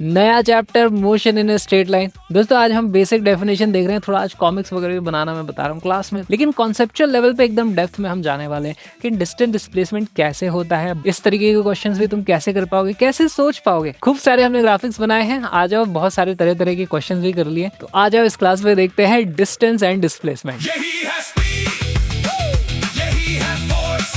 नया chapter motion in straight line. दोस्तों आज हम बेसिक डेफिनेशन देख रहे हैं, थोड़ा आज कॉमिक्स वगैरह भी बनाना मैं बता रहा हूँ क्लास में, लेकिन कॉन्सेप्चुअल लेवल पे एकदम डेप्थ में हम जाने वाले हैं कि डिस्टेंस डिस्प्लेसमेंट कैसे होता है, इस तरीके के क्वेश्चंस भी तुम कैसे कर पाओगे, कैसे सोच पाओगे। खूब सारे हमने ग्राफिक्स बनाए हैं, आ जाओ, बहुत सारे तरह तरह के क्वेश्चंस भी कर लिए, तो आ जाओ इस क्लास में देखते हैं डिस्टेंस एंड डिस्प्लेसमेंट। यही है स्पीड, यही है फोर्स,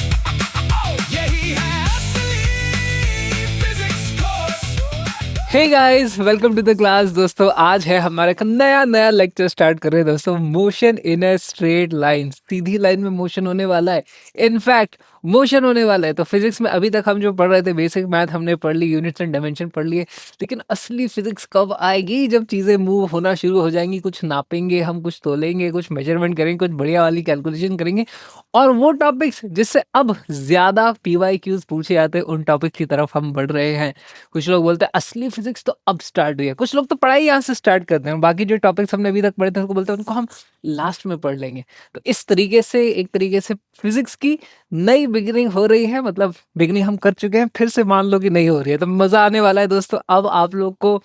यही है असली physics course. Hey guys, welcome to the class. दोस्तों आज है हमारा एक नया लेक्चर स्टार्ट कर रहे हैं दोस्तों, motion in a straight line. Sidhi line में मोशन होने वाला है, इनफैक्ट मोशन होने वाला है। तो फिजिक्स में अभी तक हम जो पढ़ रहे थे, बेसिक मैथ हमने पढ़ ली, यूनिट्स एंड डायमेंशन पढ़ लिए, लेकिन असली फिजिक्स कब आएगी? जब चीजें मूव होना शुरू हो जाएंगी, कुछ नापेंगे हम, कुछ तोलेंगे, कुछ मेजरमेंट करेंगे, कुछ बढ़िया वाली कैलकुलेशन करेंगे, और वो टॉपिक्स जिससे अब ज्यादा पीवाईक्यूज पूछे जाते हैं उन टॉपिक की तरफ हम बढ़ रहे हैं। कुछ लोग बोलते हैं असली फिजिक्स तो अब स्टार्ट हुई है, कुछ लोग तो पढ़ाई यहाँ से स्टार्ट करते हैं, बाकी जो टॉपिक्स हमने अभी तक पढ़े थे उनको बोलते हैं उनको हम लास्ट में पढ़ लेंगे। तो इस तरीके से एक तरीके से फिजिक्स की नई बिगिनिंग हो रही है, मतलब बिगिनिंग हम कर चुके हैं, फिर से मान लो कि नहीं हो रही है, तो मजा आने वाला है दोस्तों। अब आप लोग को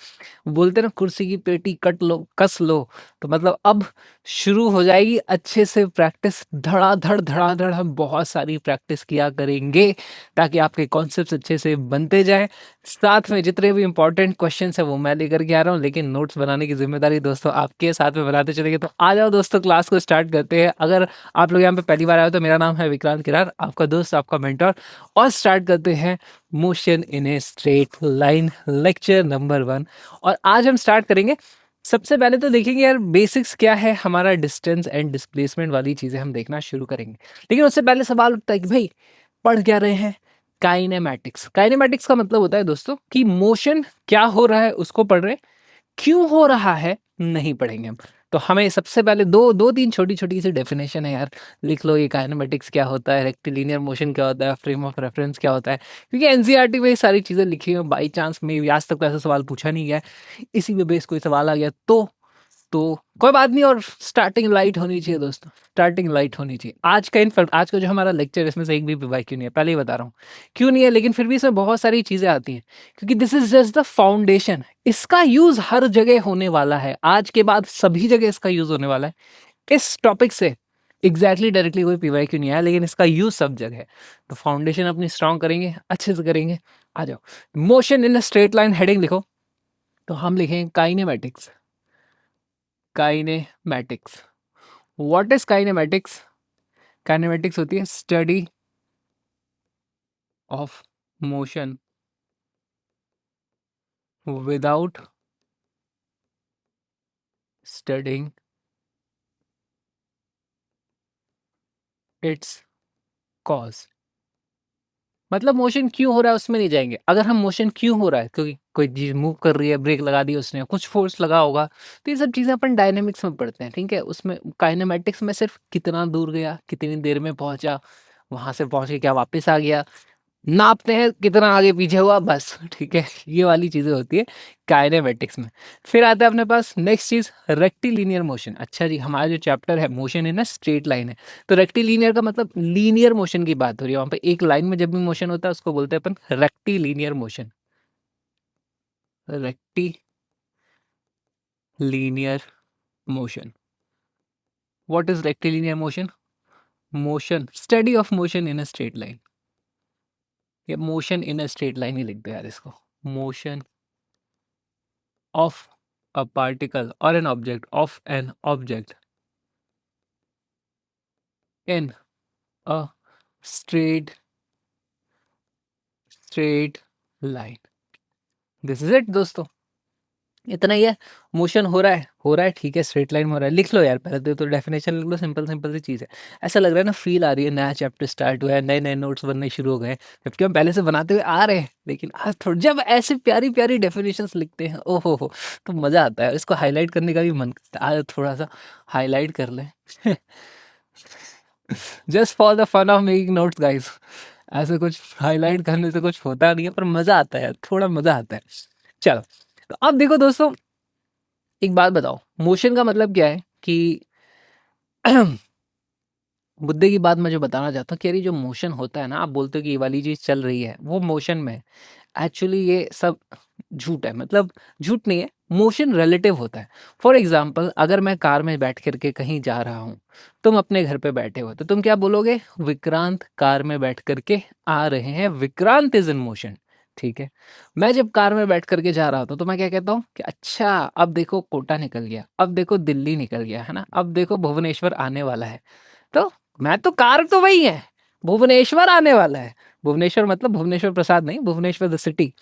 बोलते हैं ना, कुर्सी की पेटी कट लो, कस लो, तो मतलब अब शुरू हो जाएगी अच्छे से प्रैक्टिस, धड़ाधड़ हम बहुत सारी प्रैक्टिस किया करेंगे ताकि आपके कॉन्सेप्ट्स अच्छे से बनते जाए। साथ में जितने भी इंपॉर्टेंट क्वेश्चन है वो मैं लेकर के आ रहा हूँ, लेकिन नोट्स बनाने की जिम्मेदारी दोस्तों आपके साथ में बनाते चलेंगे। तो आ जाओ दोस्तों, क्लास को स्टार्ट करते हैं। अगर आप लोग यहाँ पे पहली बार आए हो तो मेरा नाम है विक्रांत किरार, आपका दोस्त, आपका मेंटर, और स्टार्ट करते हैं motion in a straight line lecture number 1। और आज हम स्टार्ट करेंगे, सबसे पहले तो देखेंगे यार बेसिक्स क्या है हमारा, डिस्टेंस एंड डिस्प्लेसमेंट वाली चीजें हम देखना शुरू करेंगे। लेकिन उससे पहले सवाल उठता है कि भाई पढ़ क्या रहे हैं? काइनेमैटिक्स। काइनेमैटिक्स का मतलब होता है दोस्तों कि मोशन क्या हो रहा है उसको पढ़ रहे हैं, क्यों हो रहा है नहीं पढ़ेंगे हम। तो हमें सबसे पहले दो दो तीन छोटी छोटी सी डेफिनेशन है यार, लिख लो। ये काइनेमैटिक्स क्या होता है, रेक्टिलिनियर मोशन क्या होता है, फ्रेम ऑफ रेफरेंस क्या होता है, क्योंकि एनसीईआरटी में ये सारी चीजें लिखी हुई हैं। बाई चांस में आज तक तो ऐसा सवाल पूछा नहीं गया है, इसी पे बेस कोई सवाल आ गया तो कोई बात नहीं। और स्टार्टिंग लाइट होनी चाहिए दोस्तों, स्टार्टिंग लाइट होनी चाहिए। आज का जो हमारा लेक्चर है इसमें से एक भी विवाह क्यों नहीं है, पहले ही बता रहा हूँ क्यों नहीं है, लेकिन फिर भी इसमें बहुत सारी चीजें आती हैं, क्योंकि this is just the foundation. इसका यूज हर जगह होने वाला है, आज के बाद सभी जगह इसका यूज होने वाला है। इस टॉपिक से डायरेक्टली कोई पीवाई क्यों नहीं आया, लेकिन इसका यूज सब जगह है। तो फाउंडेशन अपनी स्ट्रांग करेंगे, अच्छे से करेंगे। आ जाओ, motion in straight line heading लिखो, तो हम लिखेंगे kinematics. Kinematics, what is kinematics? Kinematics होती है study of motion without studying it's cause. मतलब मोशन क्यों हो रहा है उसमें नहीं जाएंगे। अगर हम मोशन क्यों हो रहा है, क्योंकि कोई चीज मूव कर रही है, ब्रेक लगा दी उसने, कुछ फोर्स लगा होगा, तो ये सब चीजें अपन डायनेमिक्स में पढ़ते हैं, ठीक है। उसमें काइनेमैटिक्स में सिर्फ कितना दूर गया, कितनी देर में पहुंचा, वहां से पहुंच के क्या वापस आ गया, नापते हैं कितना आगे पीछे हुआ, बस, ठीक है। ये वाली चीजें होती है काइनेमेटिक्स में। फिर आता है अपने पास नेक्स्ट चीज, रेक्टिलिनियर मोशन। अच्छा जी, हमारा जो चैप्टर है मोशन है ना, स्ट्रेट लाइन है, तो रेक्टिलिनियर का मतलब लीनियर मोशन की बात हो रही है। वहां पे एक लाइन में जब भी मोशन होता है उसको बोलते हैं अपन rectilinear motion. Rectilinear motion, what is rectilinear motion? Motion, study of motion in a straight line, या motion in a straight line ही लिख दो यार इसको। Motion of a particle or an object in a straight straight line। This is it दोस्तों, इतना ही है। Motion हो रहा है, ठीक है, स्ट्रेट लाइन में हो रहा है, लिख लो यार पहले तो डेफिनेशन लिख लो, सिंपल सिंपल सी चीज़ है। ऐसा लग रहा है ना, फील आ रही है नया चैप्टर स्टार्ट हुआ है, नए नए नोट्स बनने शुरू हो गए हैं, जबकि हम पहले से बनाते हुए आ रहे हैं। लेकिन आज थोड़ा जब ऐसे प्यारी प्यारी डेफिनेशंस लिखते हैं, ओहो हो, तो मज़ा आता है। इसको हाईलाइट करने का भी मन करता है, आज थोड़ा सा हाईलाइट कर लें। Just for the fun of making notes guys. ऐसे कुछ हाईलाइट करने से कुछ होता नहीं है, पर मज़ा आता है, थोड़ा मज़ा आता है। चलो, तो अब देखो दोस्तों, एक बात बताओ, मोशन का मतलब क्या है कि मुद्दे की बात मैं जो बताना चाहता हूँ कि यार ये जो मोशन होता है ना, आप बोलते हो कि ये वाली चीज चल रही है, वो मोशन में है। एक्चुअली ये सब झूठ है, मतलब झूठ नहीं है, मोशन रिलेटिव होता है। फॉर एग्जाम्पल अगर मैं कार में बैठ करके कहीं जा रहा हूँ, तुम अपने घर पे बैठे हो, तो तुम क्या बोलोगे? विक्रांत कार में बैठ करके आ रहे हैं, विक्रांत इज इन मोशन। ठीक है, मैं जब कार में बैठ करके जा रहा होता हूँ तो मैं क्या कहता हूँ कि अच्छा अब देखो कोटा निकल गया, अब देखो दिल्ली निकल गया, है ना, अब देखो भुवनेश्वर आने वाला है। तो मैं तो कार तो वही है, भुवनेश्वर आने वाला है। भुवनेश्वर मतलब भुवनेश्वर प्रसाद नहीं, भुवनेश्वर द सिटी।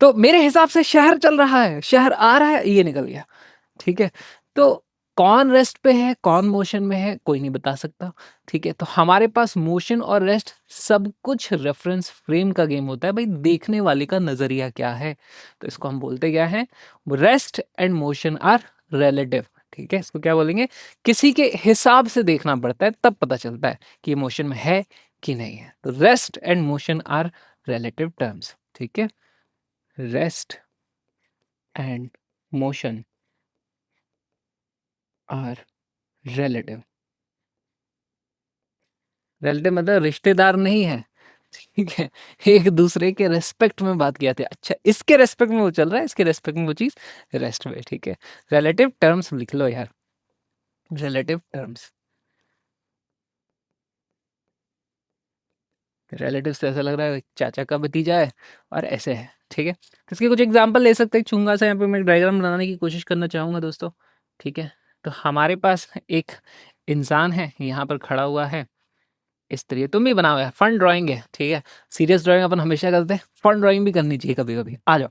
तो मेरे हिसाब से शहर चल रहा है, शहर आ रहा है, ये निकल गया। ठीक है, तो कौन रेस्ट पे है कौन मोशन में है कोई नहीं बता सकता। ठीक है, तो हमारे पास मोशन और रेस्ट सब कुछ रेफरेंस फ्रेम का गेम होता है भाई, देखने वाले का नजरिया क्या है। तो इसको हम बोलते क्या है? Rest and motion are relative. ठीक है, इसको क्या बोलेंगे? किसी के हिसाब से देखना पड़ता है, तब पता चलता है कि मोशन में है कि नहीं है। तो rest and motion are relative terms. ठीक है, rest and motion are relative. Relative मतलब रिश्तेदार नहीं है। ठीक है, एक दूसरे के रेस्पेक्ट में बात किया था। अच्छा, इसके रेस्पेक्ट में वो चल रहा है, इसके रेस्पेक्ट में वो चीज रेस्ट में। ठीक है, रिलेटिव टर्म्स लिख लो यार, रिलेटिव टर्म्स। रिलेटिव से ऐसा लग रहा है चाचा का भतीजा है और ऐसे है। ठीक है, तो इसके कुछ एग्जांपल ले सकते हैं। चुंगा से यहाँ पे मैं डायग्राम बनाने की कोशिश करना चाहूंगा दोस्तों। ठीक है, तो हमारे पास एक इंसान है यहाँ पर खड़ा हुआ है इस तरीके। तुम भी बनाओ यार, फन ड्राइंग है। ठीक है, सीरियस ड्राइंग अपन हमेशा करते हैं, फन ड्राइंग भी करनी चाहिए कभी कभी। आ जाओ,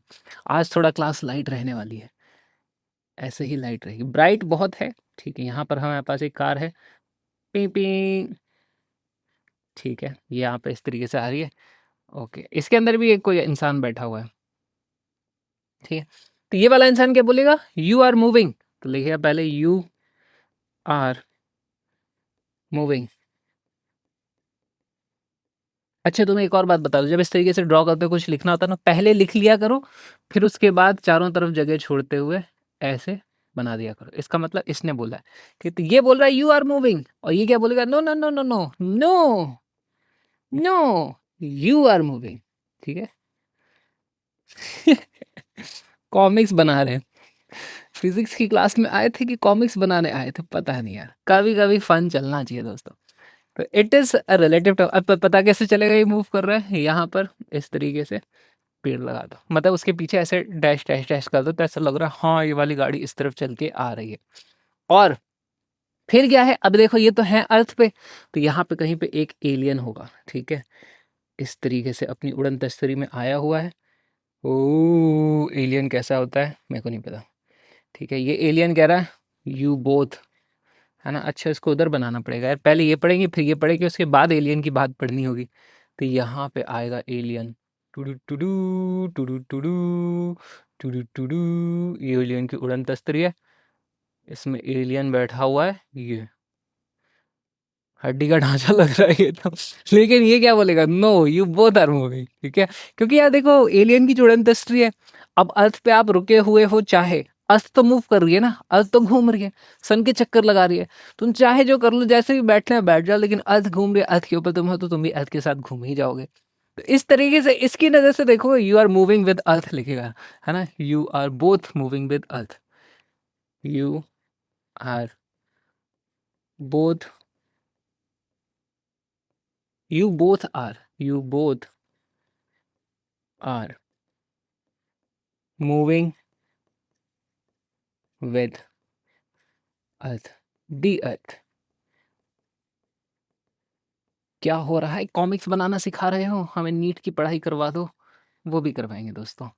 आज थोड़ा क्लास लाइट रहने वाली है, ऐसे ही लाइट रहेगी, ब्राइट बहुत है। ठीक है, यहाँ पर हमारे पास एक कार है, पी पी। ठीक है, ये यहाँ पे इस तरीके से आ रही है। ओके, इसके अंदर भी एक कोई इंसान बैठा हुआ है। ठीक है, तो ये वाला इंसान क्या बोलेगा? You are moving. तो लिखिए पहले यू आर मूविंग। अच्छा, तुम्हें एक और बात बता दूं, जब इस तरीके से ड्रॉ करते हो कुछ लिखना होता है ना, पहले लिख लिया करो, फिर उसके बाद चारों तरफ जगह छोड़ते हुए ऐसे बना दिया करो। इसका मतलब इसने बोला है कि, तो ये बोल रहा है यू आर मूविंग, और ये क्या बोलेगा? No no no no no no no, you are moving. ठीक है, कॉमिक्स बना रहे हैं। फिजिक्स की क्लास में आए थे कि कॉमिक्स बनाने आए थे, पता नहीं यार, कभी कभी फन चलना चाहिए दोस्तों। तो it is a relative term. अब पता कैसे चलेगा ये मूव कर रहा है? यहाँ पर इस तरीके से पेड़ लगा दो, मतलब उसके पीछे ऐसे डैश डैश डैश कर दो, तो ऐसा लग रहा है हाँ ये वाली गाड़ी इस तरफ चल के आ रही है। और फिर क्या है, अब देखो ये तो है अर्थ पे, तो यहाँ पे कहीं पे एक एलियन होगा। ठीक है, इस तरीके से अपनी उड़न तस्तरी में आया हुआ है। ओ, एलियन कैसा होता है मेरे को नहीं पता। ठीक है, ये एलियन कह रहा है यू बोथ, है ना। अच्छा, इसको उधर बनाना पड़ेगा यार, पहले ये पढ़ेंगे फिर ये पढ़ेंगे, उसके बाद एलियन की बात पढ़नी होगी। तो यहाँ पे आएगा एलियन, टुडू टुडू टुडू टुडू टुडू टुडू, ये एलियन की उड़न तस्तरी है, इसमें एलियन बैठा हुआ है, ये हड्डी का ढांचा लग रहा है ये तो। लेकिन ये क्या बोलेगा? No you both are moving. ठीक है, क्योंकि यार देखो एलियन की जो उड़न तस्तरी है, अब अर्थ पे आप रुके हुए हो, चाहे अर्थ तो मूव कर रही है ना, अर्थ तो घूम रही है, सन के चक्कर लगा रही है, तुम चाहे जो कर लो, जैसे भी बैठना है बैठ जाओ, लेकिन अर्थ घूम रही है, अर्थ के ऊपर तुम हो तो तुम भी अर्थ के साथ घूम ही जाओगे। तो इस तरीके से इसकी नजर से देखो, you are moving with earth लिखेगा, है ना, you are both moving with earth, you are both, you both are moving with earth, the earth. क्या हो रहा है? कॉमिक्स बनाना सिखा रहे हो, हमें नीट की पढ़ाई करवा दो, वो भी करवाएंगे दोस्तों।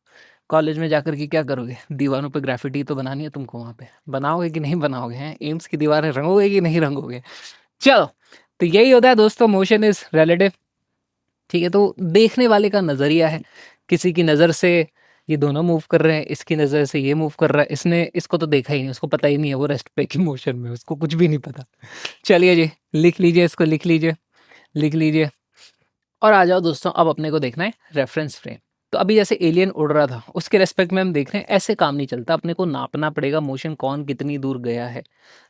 कॉलेज में जाकर के क्या करोगे? दीवारों पे ग्राफिटी तो बनानी है तुमको, वहाँ पे बनाओगे कि नहीं बनाओगे? हैं, एम्स की दीवारें रंगोगे कि नहीं रंगोगे? चलो, तो यही होता है दोस्तों, मोशन इज रिलेटिव। ठीक है, तो देखने वाले का नजरिया है, किसी की नज़र से ये दोनों मूव कर रहे हैं, इसकी नज़र से ये मूव कर रहा है, इसने इसको तो देखा ही नहीं, उसको पता ही नहीं है वो रेस्ट पे की मोशन में, उसको कुछ भी नहीं पता। चलिए जी, लिख लीजिए, इसको लिख लीजिए, लिख लीजिए। और आ जाओ दोस्तों, अब अपने को देखना है रेफरेंस फ्रेम। तो अभी जैसे एलियन उड़ रहा था, उसके रेस्पेक्ट में हम देख रहे हैं, ऐसे काम नहीं चलता। अपने को नापना पड़ेगा मोशन कौन कितनी दूर गया है।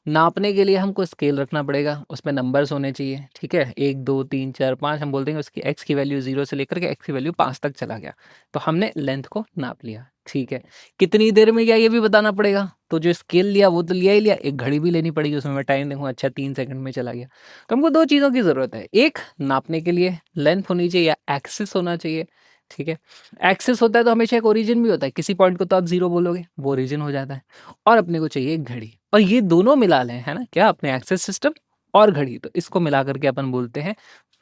नापने के लिए हमको स्केल रखना पड़ेगा, उसमें नंबर्स होने चाहिए, ठीक है। 1 2 3 4 5 हम बोल देंगे उसकी एक्स की वैल्यू 0 से लेकर के एक्स की वैल्यू 5 तक चला गया, तो हमने लेंथ को नाप लिया, ठीक है। कितनी देर में गया ये भी बताना पड़ेगा, तो जो स्केल लिया वो तो लिया ही लिया, एक घड़ी भी लेनी पड़ेगी, उसमें मैं टाइम देखूँ, अच्छा 3 सेकंड में चला गया। तो हमको दो चीज़ों की ज़रूरत है, एक नापने के लिए लेंथ होनी चाहिए या एक्सिस होना चाहिए, ठीक है। एक्सिस होता है तो हमेशा एक ओरिजिन भी होता है, किसी पॉइंट को तो आप 0 बोलोगे, वो ओरिजिन हो जाता है। और अपने को चाहिए एक घड़ी, और ये दोनों मिला लें, है ना, क्या अपने एक्सेस सिस्टम और घड़ी, तो इसको मिला करके अपन बोलते हैं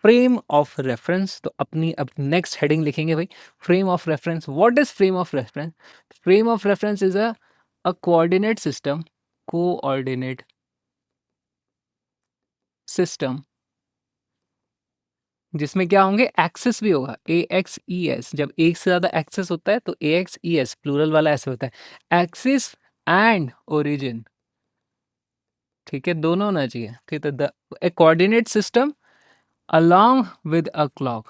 फ्रेम ऑफ रेफरेंस। तो अपनी अब नेक्स्ट हेडिंग लिखेंगे भाई, frame of reference. What is frame of reference? Frame of reference is a coordinate system, coordinate system, जिसमें क्या होंगे, एक्सेस भी होगा, ए एक्स ई एस। जब एक से ज्यादा एक्सेस होता है तो ए एक्स ई एस प्लूरल वाला ऐसे होता है, एक्सिस एंड ओरिजिन, ठीक है, दोनों होना चाहिए, ठीक है। The A coordinate system along with a clock,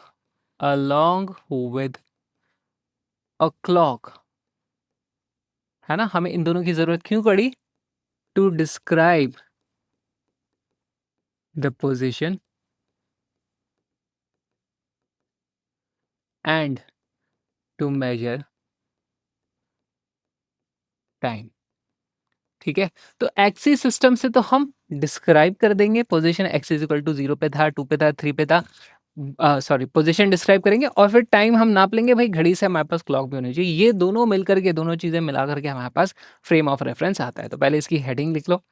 along with a clock, है ना। हमें इन दोनों की जरूरत क्यों पड़ी? To describe the position and to measure time, ठीक है। तो एक्सिस सिस्टम से तो हम डिस्क्राइब कर देंगे position, x is equal to 0 पे था, 2 पे था, 3 पे था, सॉरी पोजीशन डिस्क्राइब करेंगे, और फिर टाइम हम नाप लेंगे भाई, घड़ी से हमारे पास क्लॉक भी होनी चाहिए। ये दोनों मिलकर के, दोनों चीजें मिला करके हमारे पास फ्रेम ऑफ रेफरेंस आता है। तो पहले इसकी हेडिंग लिख लो।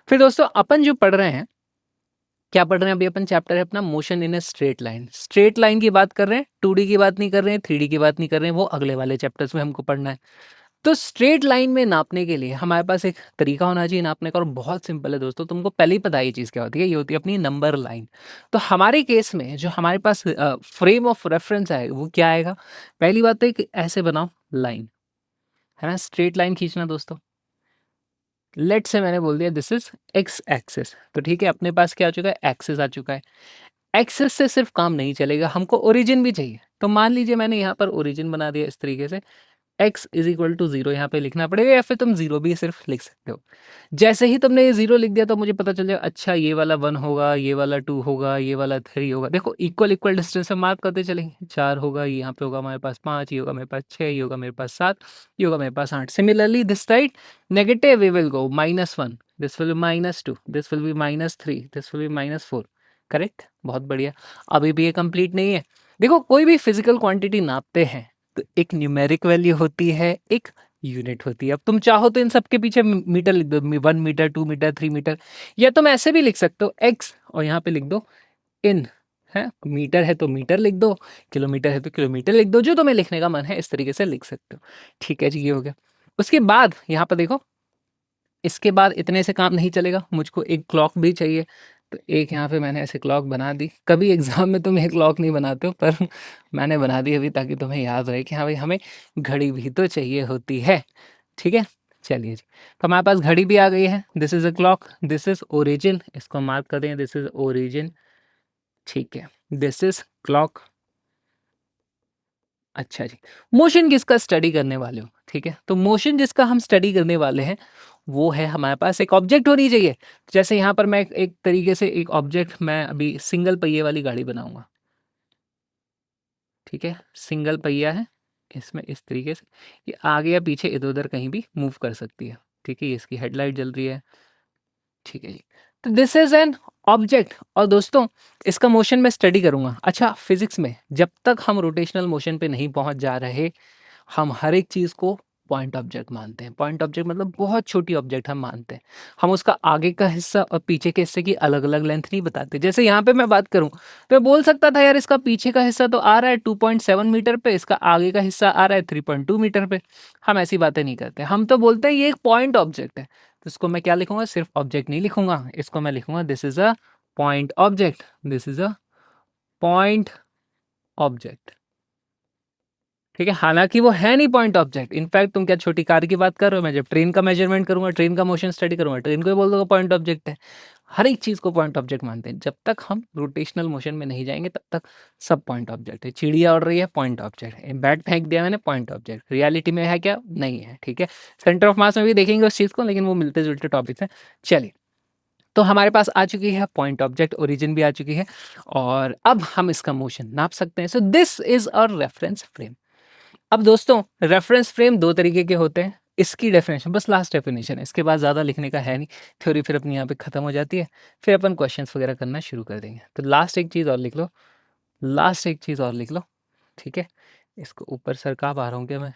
फिर दोस्तों अपन जो पढ़ रहे हैं, क्या पढ़ रहे हैं अभी अपन? चैप्टर है अपना motion in a straight line. Straight line की बात कर रहे हैं, 2D की बात नहीं कर रहे हैं, 3D की बात नहीं कर रहे हैं, वो अगले वाले चैप्टर्स में हमको पढ़ना है। तो स्ट्रेट लाइन में नापने के लिए हमारे पास एक तरीका होना चाहिए नापने का, और बहुत सिंपल है दोस्तों, तुमको पहले ही पता है ये चीज़ क्या होती है, ये होती है अपनी नंबर लाइन। तो हमारे केस में जो हमारे पास फ्रेम ऑफ रेफरेंस है वो क्या आएगा? पहली बात तो एक ऐसे बनाओ लाइन, है ना, स्ट्रेट लाइन खींचना दोस्तों। लेट से मैंने बोल दिया दिस इज एक्स एक्सिस, तो ठीक है, अपने पास क्या आ चुका है? एक्सिस आ चुका है। एक्सिस से सिर्फ काम नहीं चलेगा, हमको ओरिजिन भी चाहिए। तो मान लीजिए मैंने यहाँ पर ओरिजिन बना दिया इस तरीके से, x इज इक्वल टू 0 यहाँ पे लिखना पड़ेगा, या फिर तुम 0 भी सिर्फ लिख सकते हो। जैसे ही तुमने ये 0 लिख दिया तो मुझे पता चल जाएगा, अच्छा ये वाला 1 होगा, ये वाला 2 होगा, ये वाला 3 होगा। देखो इक्वल इक्वल डिस्टेंस में मार्क करते चलेंगे, 4 होगा, यहाँ पे होगा हमारे पास 5, ये होगा मेरे पास 6, ये होगा मेरे पास 7, ये होगा मेरे पास 8। Similarly this side negative we will go -1, this will be -2, this will be -3, this will be -4। Correct, बहुत बढ़िया। अभी भी ये कंप्लीट नहीं है। देखो कोई भी फिजिकल क्वांटिटी नापते हैं तो एक न्यूमेरिक वैल्यू होती है, एक यूनिट होती है। अब तुम चाहो तो इन सब के पीछे मीटर लिख दो, 1 मीटर, 2 मीटर, 3 मीटर, या तुम ऐसे भी लिख सकते हो एक्स और यहाँ पे लिख दो इन, है, मीटर है तो मीटर लिख दो, किलोमीटर है तो किलोमीटर लिख दो, जो तुम्हें लिखने का मन है इस तरीके से लिख सकते हो। ठीक है जी, ये हो गया। उसके बाद यहाँ पर देखो, इसके बाद इतने से काम नहीं चलेगा, मुझको एक क्लॉक भी चाहिए। तो एक यहाँ पे मैंने ऐसे क्लॉक बना दी। कभी एग्जाम में तुम ये क्लॉक नहीं बनाते हो, पर मैंने बना दी अभी ताकि तुम्हें याद रहे कि हाँ भाई हमें घड़ी भी तो चाहिए होती है, ठीक है। चलिए जी, तो हमारे पास घड़ी भी आ गई है। This is a clock, this is origin, इसको मार्क कर दें, दिस इज ओरिजिन, ठीक है, दिस इज क्लॉक। अच्छा जी, मोशन किसका स्टडी करने वाले हो, ठीक है। तो मोशन जिसका हम स्टडी करने वाले हैं वो है, हमारे पास एक ऑब्जेक्ट होनी चाहिए। जैसे यहाँ पर मैं एक तरीके से एक ऑब्जेक्ट, मैं अभी सिंगल पहिए वाली गाड़ी बनाऊंगा, ठीक है, सिंगल पहिया है, इसमें इस तरीके से ये आगे या पीछे इधर उधर कहीं भी मूव कर सकती है, ठीक है। ये इसकी हेडलाइट जल रही है, ठीक है जी। तो दिस इज एन ऑब्जेक्ट, और दोस्तों इसका मोशन मैं स्टडी करूंगा। अच्छा, फिजिक्स में जब तक हम रोटेशनल मोशन पे नहीं पहुंच जा रहे, हम हर एक चीज़ को पॉइंट ऑब्जेक्ट मानते हैं। पॉइंट ऑब्जेक्ट मतलब बहुत छोटी ऑब्जेक्ट हम मानते हैं। हम उसका आगे का हिस्सा और पीछे के हिस्से की अलग अलग लेंथ नहीं बताते। जैसे यहाँ पे मैं बात करूँ तो मैं बोल सकता था यार इसका पीछे का हिस्सा तो आ रहा है 2.7 मीटर पे, इसका आगे का हिस्सा आ रहा है 3.2 मीटर पे। हम ऐसी बातें नहीं करते, हम तो बोलते हैं ये एक पॉइंट ऑब्जेक्ट है। तो इसको मैं क्या लिखूंगा? सिर्फ ऑब्जेक्ट नहीं लिखूंगा, इसको मैं लिखूंगा this is a point object, this is a point object, ठीक है। हालांकि वो है नहीं पॉइंट ऑब्जेक्ट। इनफैक्ट तुम क्या छोटी कार की बात कर रहे हो? मैं जब ट्रेन का मेजरमेंट करूंगा, ट्रेन का मोशन स्टडी करूंगा, ट्रेन को ही बोल दूंगा पॉइंट ऑब्जेक्ट है। हर एक चीज़ को पॉइंट ऑब्जेक्ट मानते हैं। जब तक हम रोटेशनल मोशन में नहीं जाएँगे तब तक सब पॉइंट ऑब्जेक्ट है। चिड़िया उड़ रही है, पॉइंट ऑब्जेक्ट है। बैट फेंक दिया मैंने, पॉइंट ऑब्जेक्ट। रियलिटी में है क्या? नहीं है, ठीक है। सेंटर ऑफ मास में भी देखेंगे उस चीज़ को, लेकिन वो मिलते-जुलते टॉपिक्स हैं। चलिए, तो हमारे पास आ चुकी है पॉइंट ऑब्जेक्ट, ओरिजिन भी आ चुकी है और अब हम इसका मोशन नाप सकते हैं। So this is a reference frame. अब दोस्तों, रेफरेंस फ्रेम 2 तरीके के होते हैं। इसकी डेफिनेशन बस लास्ट डेफिनेशन है, इसके बाद ज़्यादा लिखने का है नहीं। थ्योरी फिर अपनी यहाँ पे ख़त्म हो जाती है, फिर अपन क्वेश्चंस वगैरह करना शुरू कर देंगे। तो लास्ट एक चीज़ और लिख लो, लास्ट एक चीज़ और लिख लो, ठीक है? इसको ऊपर सरका पा रहा हूँ क्या मैं?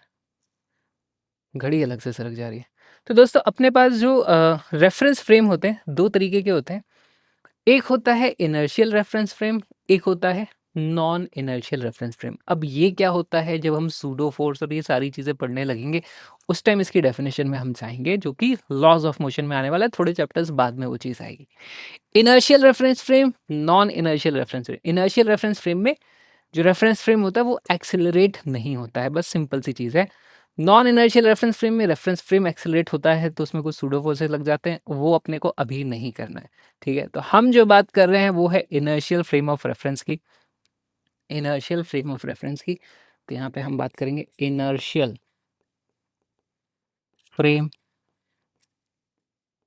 घड़ी अलग से सरक जा रही है। तो दोस्तों, अपने पास जो रेफरेंस फ्रेम होते हैं, 2 तरीके के होते हैं। एक होता है इनर्शियल रेफरेंस फ्रेम, एक होता है नॉन इनर्शियल रेफरेंस फ्रेम। अब ये क्या होता है? जब हम सूडो फोर्स और ये सारी चीज़ें पढ़ने लगेंगे, उस टाइम इसकी डेफिनेशन में हम जाएँगे, जो कि लॉज ऑफ मोशन में आने वाला है। थोड़े चैप्टर्स बाद में वो चीज़ आएगी। Inertial reference frame, non inertial reference frame. Inertial reference frame में जो रेफरेंस फ्रेम होता है वो एक्सेलरेट नहीं होता है, बस सिंपल सी चीज़ है। नॉन इनर्शियल रेफरेंस फ्रेम में रेफरेंस फ्रेम एक्सेलरेट होता है तो उसमें कुछ सूडो फोर्सेस लग जाते हैं, वो अपने को अभी नहीं करना है, ठीक है? तो हम जो बात कर रहे हैं वो है इनर्शियल फ्रेम ऑफ रेफरेंस की। इनर्शियल फ्रेम ऑफ रेफरेंस की, तो यहाँ पे हम बात करेंगे inertial frame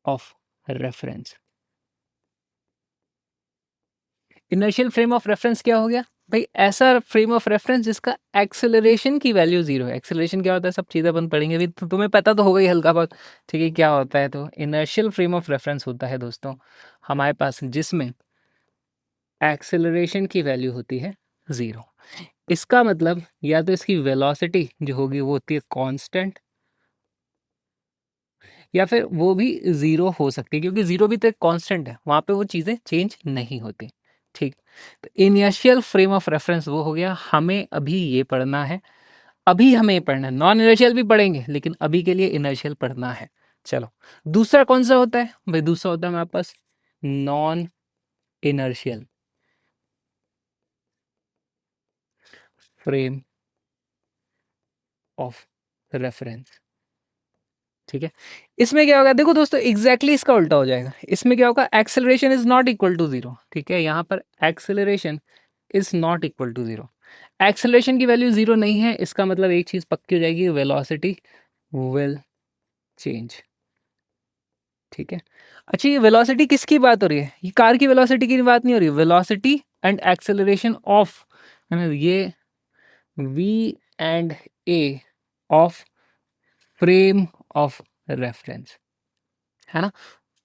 of reference. Inertial frame of reference क्या हो गया भाई? ऐसा फ्रेम ऑफ रेफरेंस जिसका एक्सेलरेशन की वैल्यू 0 है। एक्सेलरेशन क्या होता है? सब चीज़ें अपन पढ़ेंगे भी, तो तुम्हें पता तो होगा ही हल्का बहुत, ठीक है, क्या होता है। तो इनर्शियल फ्रेम ऑफ रेफरेंस होता है दोस्तों हमारे पास जिसमें एक्सेलरेशन की वैल्यू होती है 0। इसका मतलब या तो इसकी वेलोसिटी जो होगी वो होती है कांस्टेंट, या फिर वो भी 0 हो सकती है, क्योंकि 0 भी तो एक कांस्टेंट है, वहाँ पे वो चीज़ें चेंज नहीं होती, ठीक। तो इनिशियल फ्रेम ऑफ रेफरेंस वो हो गया। हमें अभी ये पढ़ना है, अभी हमें ये पढ़ना है। नॉन इनर्शियल भी पढ़ेंगे, लेकिन अभी के लिए इनर्शियल पढ़ना है। चलो, दूसरा कौन सा होता है भाई? दूसरा होता है हमारे पास non inertial frame of reference, ठीक है। इसमें क्या होगा? देखो दोस्तों, एग्जैक्टली इसका उल्टा हो जाएगा। इसमें क्या होगा? Acceleration is not equal to 0, ठीक है। यहाँ पर acceleration is not equal to 0। Acceleration की वैल्यू 0 नहीं है, इसका मतलब एक चीज पक्की हो जाएगी, वेलोसिटी विल चेंज, ठीक है। अच्छा, ये वेलोसिटी किसकी बात हो रही है? ये कार की वेलोसिटी की बात नहीं हो रही। वेलोसिटी एंड एक्सेलरेशन ऑफ, है ना, ये v and a of frame of reference, है ना।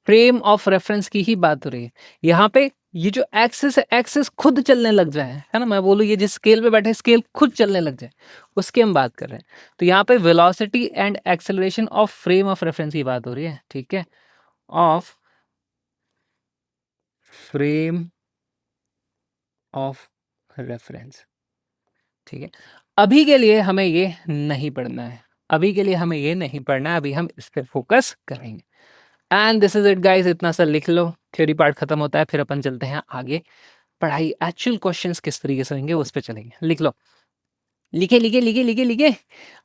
फ्रेम ऑफ रेफरेंस की ही बात हो रही है यहाँ पे। ये जो एक्सिस है, एक्सिस खुद चलने लग जाए, है ना, मैं बोलूँ ये जिस स्केल पे बैठे स्केल खुद चलने लग जाए, उसकी हम बात कर रहे हैं। तो यहाँ पे velocity and acceleration of frame of reference की बात हो रही है, ठीक है, ऑफ फ्रेम ऑफ रेफरेंस, ठीक है। अभी के लिए हमें ये नहीं पढ़ना है, अभी के लिए हमें ये नहीं पढ़ना है, अभी हम इस पर फोकस करेंगे। And this is it guys, इतना सा लिख लो, थ्योरी पार्ट खत्म होता है, फिर अपन चलते हैं आगे। पढ़ाई एक्चुअल क्वेश्चंस किस तरीके से होंगे उस पर चलेंगे। लिख लो, लिखे लिखे लिखे लिखे लिखे,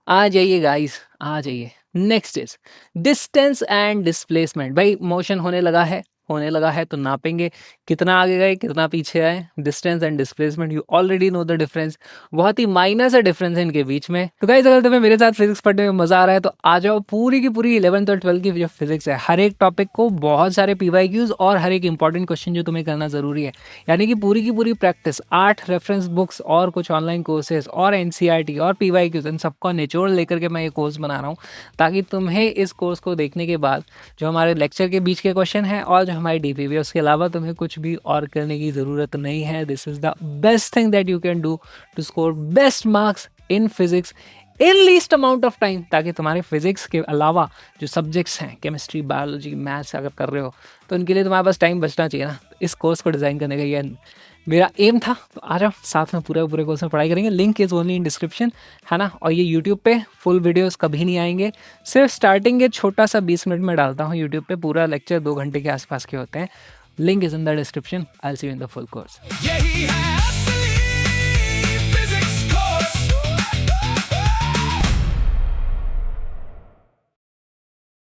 आ जाइए गाइस, आ जाइए। Next is distance and displacement. भाई मोशन होने लगा है, होने लगा है तो नापेंगे कितना आगे गए कितना पीछे आए। Distance and displacement, you already know the difference, बहुत ही माइनर सा डिफरेंस है इनके बीच में। तो गाइस, अगर तुम्हें मेरे साथ फिजिक्स पढ़ने में मजा आ रहा है तो आ जाओ। पूरी की पूरी 11th और 12th की जो फिजिक्स है, हर एक टॉपिक को बहुत सारे PYQs और हर एक इंपॉर्टेंट क्वेश्चन जो तुम्हें करना जरूरी है, यानी कि पूरी की पूरी प्रैक्टिस, 8 रेफरेंस बुक्स और कुछ ऑनलाइन कोर्सेज और NCERT और PYQs, इन सबका निचोड़ लेकर के मैं ये कोर्स बना रहा हूँ, ताकि तुम्हें इस कोर्स को देखने के बाद जो हमारे लेक्चर के बीच के क्वेश्चन हैं और जो हमारी DPP है, उसके अलावा तुम्हें कुछ भी और करने की ज़रूरत नहीं है। This is the best thing that you can do to score best marks in physics in least amount of time, ताकि तुम्हारे फिजिक्स के अलावा जो सब्जेक्ट्स हैं, केमिस्ट्री, बायोलॉजी, मैथ्स अगर कर रहे हो तो उनके लिए तुम्हारे पास टाइम बचना चाहिए ना। इस कोर्स को डिज़ाइन करने का ये मेरा एम था। तो आ जाओ, साथ में पूरे कोर्स में पढ़ाई करेंगे। Link is only in description, है ना। और ये यूट्यूब पे फुल वीडियोस कभी नहीं आएंगे, सिर्फ स्टार्टिंग के छोटा सा 20 मिनट में डालता हूँ यूट्यूब पे, पूरा लेक्चर 2 घंटे के आसपास के होते हैं। Link is in the description. I will see you in the full course. यही है